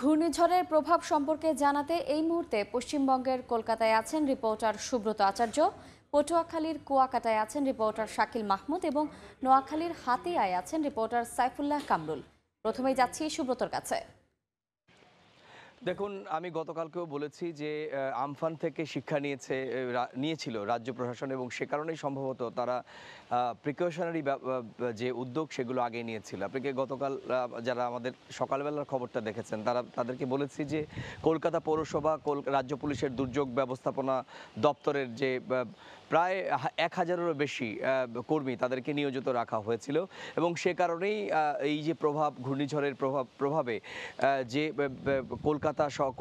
ঘূর্ণিঝড়ের প্রভাব সম্পর্কে জানাতে এই মুহূর্তে পশ্চিমবঙ্গের কলকাতায় আছেন রিপোর্টার সুব্রত আচার্য, পটুয়াখালীর কুয়াকাটায় আছেন রিপোর্টার শাকিল মাহমুদ এবং নোয়াখালীর হাতিয়ায় আছেন রিপোর্টার সাইফুল্লাহ কামরুল। প্রথমেই যাচ্ছি সুব্রতর কাছে। দেখুন, আমি গতকালকেও বলেছি যে আমফান থেকে শিক্ষা নিয়েছিল রাজ্য প্রশাসন, এবং সে কারণেই সম্ভবত তারা প্রিকশনারি যে উদ্যোগ সেগুলো আগে নিয়েছিল। আপনাকে গতকাল যারা আমাদের সকালবেলার খবরটা দেখেছেন তাদেরকে বলেছি যে কলকাতা পৌরসভা, রাজ্য পুলিশের দুর্যোগ ব্যবস্থাপনা দপ্তরের যে প্রায় 1000-এরও বেশি কর্মী তাদেরকে নিয়োজিত রাখা হয়েছিল, এবং সে কারণেই এই যে ঘূর্ণিঝড়ের প্রভাবে যে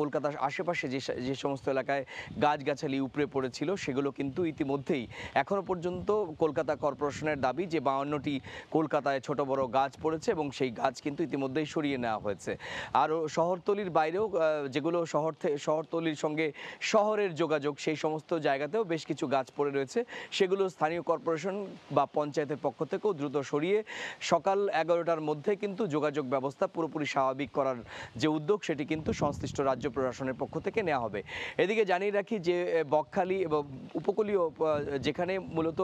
কলকাতার আশেপাশে যে সমস্ত এলাকায় গাছগাছালি উপড়ে পড়েছিল সেগুলো কিন্তু ইতিমধ্যেই এখনো পর্যন্ত কলকাতা কর্পোরেশনের দাবি যে 52টি কলকাতায় ছোট বড় গাছ পড়েছে, এবং সেই গাছ কিন্তু ইতিমধ্যেই সরিয়ে নেওয়া হয়েছে। আরও শহরতলির বাইরেও যেগুলো শহরতলির সঙ্গে শহরের যোগাযোগ, সেই সমস্ত জায়গাতেও বেশ কিছু গাছ পড়ে রয়েছে, সেগুলো স্থানীয় কর্পোরেশন বা পঞ্চায়েতের পক্ষ থেকেও দ্রুত সরিয়ে সকাল 11টার মধ্যে কিন্তু যোগাযোগ ব্যবস্থা পুরোপুরি স্বাভাবিক করার যে উদ্যোগ সেটি কিন্তু সংশ্লিষ্ট রাজ্য প্রশাসনের পক্ষ থেকে নেওয়া হবে। এদিকে জানিয়ে রাখি যে বকখালি এবং উপকূলীয় যেখানে মূলত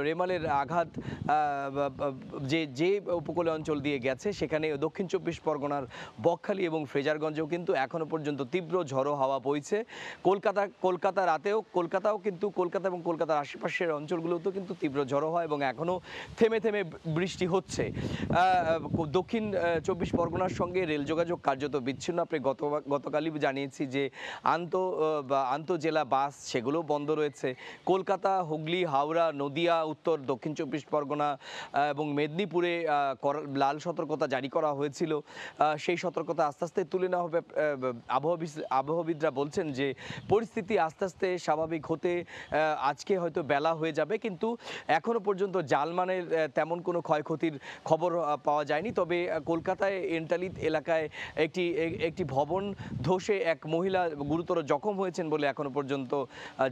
রেমালের আঘাত যে উপকূলীয় অঞ্চল দিয়ে গেছে, সেখানে দক্ষিণ 24 পরগনার বকখালি এবং ফ্রেজারগঞ্জেও কিন্তু এখনো পর্যন্ত তীব্র ঝড়ো হাওয়া বইছে। কলকাতাও কিন্তু কলকাতা এবং কলকাতার আশেপাশের অঞ্চলগুলোতেও কিন্তু তীব্র ঝড়ো হয় এবং এখনো থেমে থেমে বৃষ্টি হচ্ছে। দক্ষিণ 24 পরগনার সঙ্গে রেল যোগাযোগ কার্যত বিচ্ছিন্ন। আপনি গতকালই জানিয়েছি যে আন্তঃজেলা বাস সেগুলো বন্ধ রয়েছে। কলকাতা, হুগলি, হাওড়া, নদিয়া, উত্তর দক্ষিণ 24 পরগনা এবং মেদিনীপুরে লাল সতর্কতা জারি করা হয়েছিল। সেই সতর্কতা আস্তে আস্তে তুলে নেওয়া হবে। আবহাওয়াবিদরা বলছেন যে পরিস্থিতি আস্তে আস্তে স্বাভাবিক হতে আজকে হয়তো বেলা হয়ে যাবে, কিন্তু এখনো পর্যন্ত জালমানের তেমন কোনো ক্ষয়ক্ষতির খবর পাওয়া যায়নি। তবে কলকাতায় এন্টালিত এলাকায় একটি ভবন ধসে এক মহিলা গুরুতর জখম হয়েছেন বলে এখনো পর্যন্ত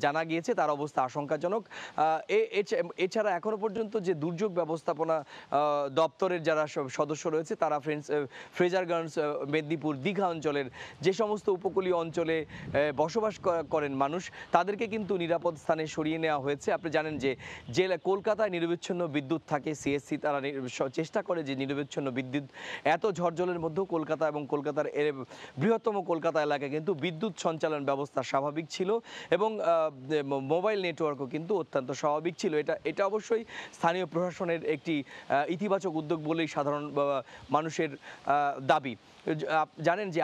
জানা গিয়েছে। তার অবস্থা আশঙ্কাজনক। এছাড়া এখনো পর্যন্ত যে দুর্যোগ ব্যবস্থাপনা দপ্তরের যারা সদস্য রয়েছে তারা ফ্রেজারগঞ্জ, মেদিনীপুর, দীঘা অঞ্চলের যে সমস্ত উপকূলীয় অঞ্চলে বসবাস করেন মানুষ, তাদেরকে কিন্তু নিরাপদ স্থানে সরিয়ে নেওয়া হয়েছে। আপনি জানেন যে কলকাতায় নিরবিচ্ছিন্ন বিদ্যুৎ থাকে, সিএসসি তারা চেষ্টা করে যে নিরবিচ্ছিন্ন বিদ্যুৎ, এত ঝড়জলের মধ্যেও কলকাতা এবং কলকাতার বৃহত্তম কলকাতা এলাকায় কিন্তু বিদ্যুৎ সঞ্চালন ব্যবস্থা স্বাভাবিক ছিল, এবং মোবাইল নেটওয়ার্কও কিন্তু অত্যন্ত স্বাভাবিক ছিল। এটা অবশ্যই স্থানীয় প্রশাসনের একটি ইতিবাচক উদ্যোগ বলেই সাধারণ মানুষের দাবি। জানেন যে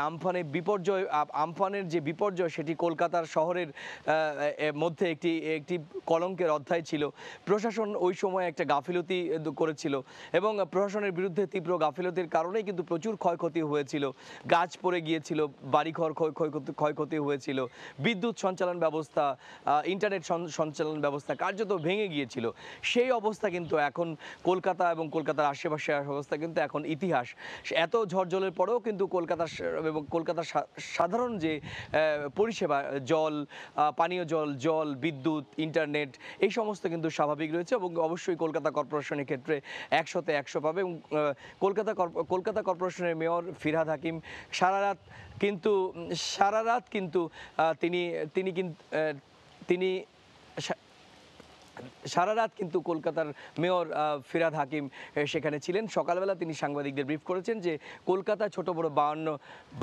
আমফানের যে বিপর্যয় সেটি কলকাতার শহরের মধ্যে একটি কলঙ্কের অধ্যায় ছিল। প্রশাসন ওই সময় একটা গাফিলতি করেছিল, এবং প্রশাসনের বিরুদ্ধে তীব্র গাফিলতির কারণেই কিন্তু প্রচুর ক্ষয়ক্ষতি হয়েছিল। গাছ পড়ে গিয়েছিল, বাড়িঘর ক্ষয়ক্ষতি হয়েছিল, বিদ্যুৎ সঞ্চালন ব্যবস্থা, ইন্টারনেট সঞ্চালন ব্যবস্থা কার্যত ভেঙে গিয়েছিল। সেই অবস্থা কিন্তু এখন কলকাতা এবং কলকাতার আশেপাশের অবস্থা কিন্তু এখন ইতিহাস। এত ঝড়জলের পরেও কিন্তু কলকাতার সাধারণ যে পরিষেবা, পানীয় জল, বিদ্যুৎ, ইন্টারনেট, এই সমস্ত কিন্তু স্বাভাবিক রয়েছে, এবং অবশ্যই কলকাতা কর্পোরেশনের ক্ষেত্রে 100-তে 100 পাবে। এবং কলকাতা কর্পোরেশনের মেয়র ফিরহাদ হাকিম সারা রাত কিন্তু তিনি সারা রাত কিন্তু কলকাতার মেয়র ফিরহাদ হাকিম সেখানে ছিলেন। সকালবেলা তিনি সাংবাদিকদের ব্রিফ করেছেন যে কলকাতায় ছোট বড়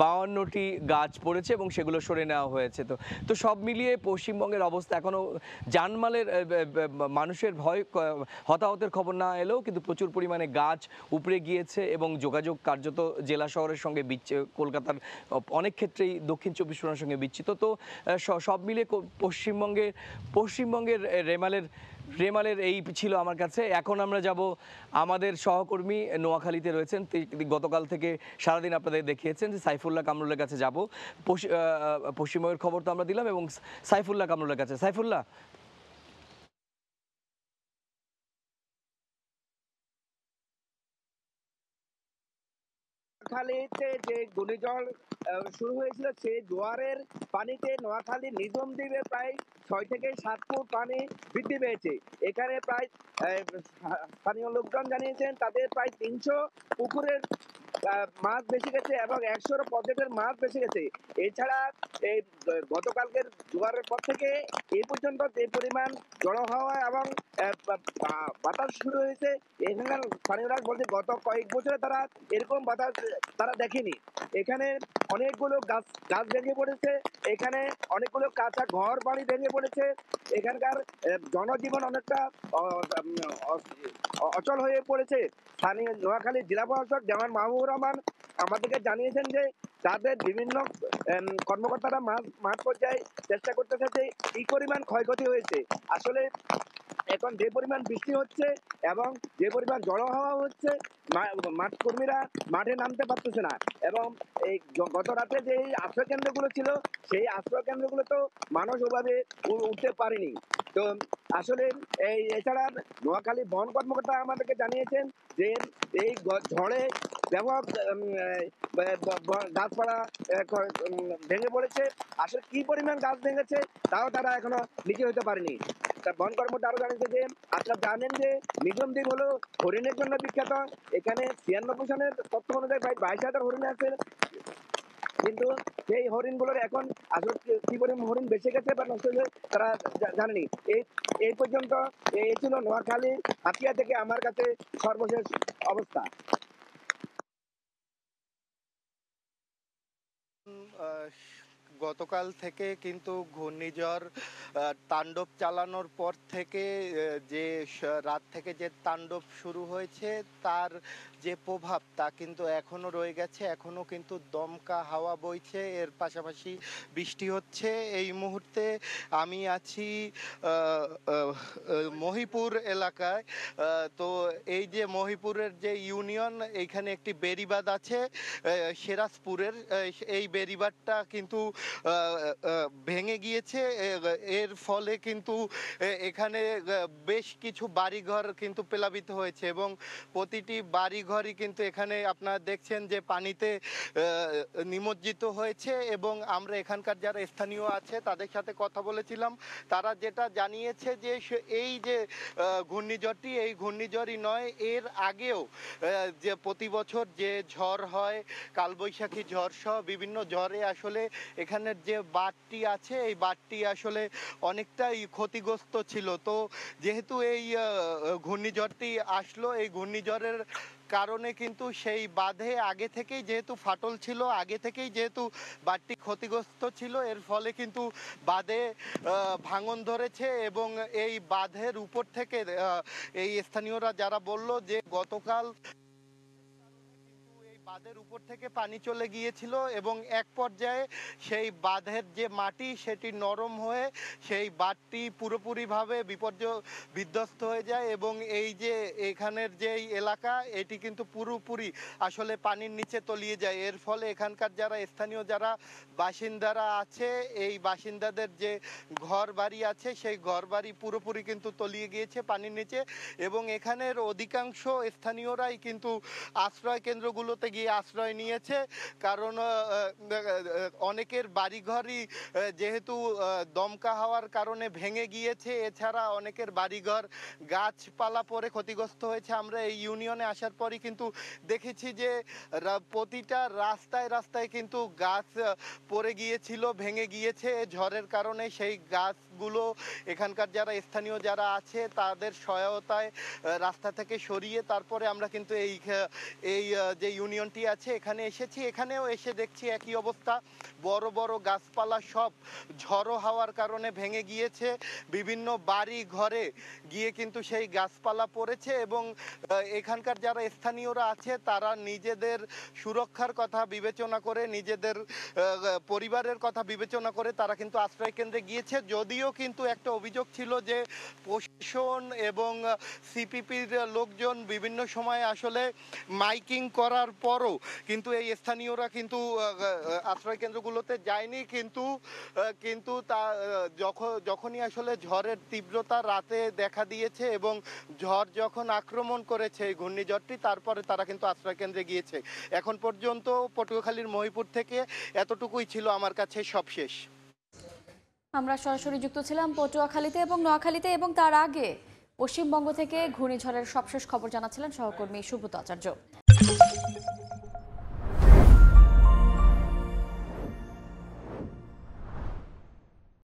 52টি গাছ পড়েছে এবং সেগুলো সরে নেওয়া হয়েছে। তো সব মিলিয়ে পশ্চিমবঙ্গের অবস্থা এখনও জানমালের মানুষের হতাহতের খবর না এলেও কিন্তু প্রচুর পরিমাণে গাছ উপড়ে গিয়েছে, এবং যোগাযোগ কার্যত জেলা শহরের সঙ্গে কলকাতার অনেক ক্ষেত্রেই দক্ষিণ 24 পরগনার সঙ্গে বিচ্ছিন্ন। তো সব মিলিয়ে পশ্চিমবঙ্গের রেমালের এই ছিল আমার কাছে। এখন আমরা যাব আমাদের সহকর্মী নোয়াখালীতে রয়েছেন, গতকাল থেকে সারাদিন আপনাদের দেখিয়েছেন যে সাইফুল্লাহ কামরুলের কাছে যাব। পশ্চিমবঙ্গের খবর তো আমরা দিলাম, এবং সাইফুল্লাহ কামরুলের কাছে। সাইফুল্লাহ, নোয়াখালীতে যে ঘূর্ণিঝড় শুরু হয়েছিল, সেই জোয়ারের পানিতে নোয়াখালী নিগম দ্বীপে প্রায় 6 থেকে 7 ফুট পানি বৃদ্ধি পেয়েছে। এখানে প্রায় স্থানীয় লোকজন জানিয়েছেন তাদের প্রায় 300 পুকুরের মাছ বেশি গেছে এবং 100 পর্যটের মাছ বেশি গেছে। এছাড়া এই গতকালকের জোয়ারের পর থেকে এই পর্যন্ত যে পরিমাণ জড়ো হওয়া এবং বাতাস শুরু হয়েছে, এখানকার স্থানীয়রা বলছে গত কয়েক বছরে তারা এরকম বাতাস তারা দেখেনি। এখানে অনেকগুলো গাছ গাছ ভেঙে পড়েছে, এখানে অনেকগুলো কাঁচা ঘর বাড়ি ভেঙে পড়েছে, এখানকার জনজীবন অনেকটা অচল হয়ে পড়েছে। স্থানীয় নোয়াখালী জেলা প্রশাসক জামান মাহবুবুর রহমান আমাদেরকে জানিয়েছেন যে তাদের বিভিন্ন কর্মকর্তারা মাঠ পর্যায়ে চেষ্টা করতেছে যে কি পরিমাণ ক্ষয়ক্ষতি হয়েছে। আসলে এখন যে পরিমাণ বৃষ্টি হচ্ছে এবং যে পরিমাণ জড়ো হওয়া হচ্ছে, মাঠ কর্মীরা মাঠে নামতে পারতেছে না এবং এই গত রাতে যে আশ্রয় কেন্দ্রগুলো ছিল সেই আশ্রয় কেন্দ্রগুলো তো মানুষ ওভাবে উঠতে পারেনি। তো আসলে এই এছাড়া নোয়াখালী বন কর্মকর্তা আমাদেরকে জানিয়েছেন যে এই ঝড়ে ব্যাপক গাছপালা ভেঙে পড়েছে। আসলে কি পরিমাণ গাছ ভেঙেছে তাও তারা এখনো লিখে হতে পারেনি। বন কর্মকর্তা আরো জানিয়েছে যে আপনারা জানেন যে নিগম দ্বীপ হলো হরিণের জন্য বিখ্যাত। এখানে 96 সনের তথ্য অনুযায়ী প্রায় 22,000 হরিণ আছে, কিন্তু সেই হরিণগুলোর এখন আসলে কি পরিমাণ হরিণ বেঁচে গেছে বা নষ্ট হয়েছে তারা জানেনি। এই পর্যন্ত এই ছিল নোয়াখালী হাতিয়া থেকে আমার কাছে সর্বশেষ অবস্থা। আহ, গতকাল থেকে কিন্তু ঘূর্ণিঝড় তাণ্ডব চালানোর পর থেকে যে রাত থেকে যে তাণ্ডব শুরু হয়েছে তার যে প্রভাব তা কিন্তু এখনো রয়ে গেছে। এখনো কিন্তু দমকা হাওয়া বইছে, এর পাশাপাশি বৃষ্টি হচ্ছে। এই মুহূর্তে আমি আছি মহিপুর এলাকায়। তো এই যে মহিপুরের যে ইউনিয়ন, এইখানে একটি বেড়িবাঁধ আছে সিরাজপুরের। এই বেড়িবাঁধটা কিন্তু ভেঙে গিয়েছে, এর ফলে কিন্তু এখানে বেশ কিছু বাড়িঘর কিন্তু প্লাবিত হয়েছে এবং প্রতিটি বাড়িঘরই কিন্তু এখানে আপনারা দেখছেন যে পানিতে নিমজ্জিত হয়েছে। এবং আমরা এখানকার যারা স্থানীয় আছে তাদের সাথে কথা বলেছিলাম, তারা যেটা জানিয়েছে যে এই যে ঘূর্ণিঝড়টি, এই ঘূর্ণিঝড়ই নয়, এর আগেও যে প্রতি বছর যে ঝড় হয়, কালবৈশাখী ঝড় সহ বিভিন্ন ঝড়ে আসলে এখানের যে বাঁধটি আছে এই বাঁধটি আসলে অনেকটাই ক্ষতিগ্রস্ত ছিল। তো যেহেতু এই ঘূর্ণিঝড়টি আসলো, এই ঘূর্ণিঝড়ের কারণে কিন্তু সেই বাঁধে আগে থেকেই যেহেতু ফাটল ছিল, আগে থেকেই যেহেতু বাঁধটি ক্ষতিগ্রস্ত ছিল, এর ফলে কিন্তু বাঁধে ভাঙন ধরেছে এবং এই বাঁধের উপর থেকে এই স্থানীয়রা যারা বলল যে গতকাল বাঁধের উপর থেকে পানি চলে গিয়েছিল এবং এক পর্যায়ে সেই বাঁধের যে মাটি সেটি নরম হয়ে সেই বাঁধটি পুরোপুরিভাবে বিধ্বস্ত হয়ে যায় এবং এই যে এখানের যে এলাকা এটি কিন্তু পুরোপুরি আসলে পানির নিচে তলিয়ে যায়। এর ফলে এখানকার যারা স্থানীয় যারা বাসিন্দারা আছে, এই বাসিন্দাদের যে ঘর বাড়ি আছে সেই ঘর বাড়ি পুরোপুরি কিন্তু তলিয়ে গিয়েছে পানির নিচে এবং এখানের অধিকাংশ স্থানীয়রাই কিন্তু আশ্রয় কেন্দ্রগুলোতে গিয়ে আশ্রয় নিয়েছে। কারণ অনেকের বাড়িঘরই যেহেতু দমকা হওয়ার কারণে ভেঙে গিয়েছে, এছাড়া অনেকের বাড়িঘর গাছপালা পড়ে ক্ষতিগ্রস্ত হয়েছে। আমরা এই ইউনিয়নে আসার পরই কিন্তু দেখেছি যে প্রতিটা রাস্তায় রাস্তায় কিন্তু গাছ পড়ে গিয়েছিল, ভেঙে গিয়েছে ঝড়ের কারণে। সেই গাছগুলো এখানকার যারা স্থানীয় যারা আছে তাদের সহায়তায় রাস্তা থেকে সরিয়ে তারপরে আমরা কিন্তু এই যে ইউনিয়নটি আছে এখানে এসেছি। এখানেও এসে দেখছি একই অবস্থা, বড় বড় গাছপালা সব ঝড়ো হাওয়ার কারণে ভেঙে গিয়েছে, বিভিন্ন বাড়ি ঘরে গিয়ে কিন্তু সেই গাছপালা পড়েছে এবং এখানকার যারা স্থানীয়রা আছে তারা নিজেদের সুরক্ষার কথা বিবেচনা করে, নিজেদের পরিবারের কথা বিবেচনা করে তারা কিন্তু আশ্রয় কেন্দ্রে গিয়েছে। যদিও কিন্তু একটা অভিযোগ ছিল যে প্রশাসন এবং সিপিপির লোকজন বিভিন্ন সময় আসলে মাইকিং করার পরও কিন্তু এই স্থানীয়রা কিন্তু আশ্রয় কেন্দ্রগুলোতে যায়নি। কিন্তু তা যখনই আসলে ঝড়ের তীব্রতা রাতে দেখা দিয়েছে এবং ঝড় যখন আক্রমণ করেছে এই ঘূর্ণিঝড়টি, তারপরে তারা কিন্তু আশ্রয় কেন্দ্রে গিয়েছে। এখন পর্যন্ত পটুয়াখালীর মহিপুর থেকে এতটুকুই ছিল আমার কাছে সবশেষ। আমরা সরাসরি যুক্ত ছিলাম পটুয়াখালীতে এবং নোয়াখালীতে এবং তার আগে পশ্চিমবঙ্গ থেকে ঘূর্ণিঝড়ের সবশেষ খবর জানাচ্ছিলেন সহকর্মী সুব্রত আচার্য।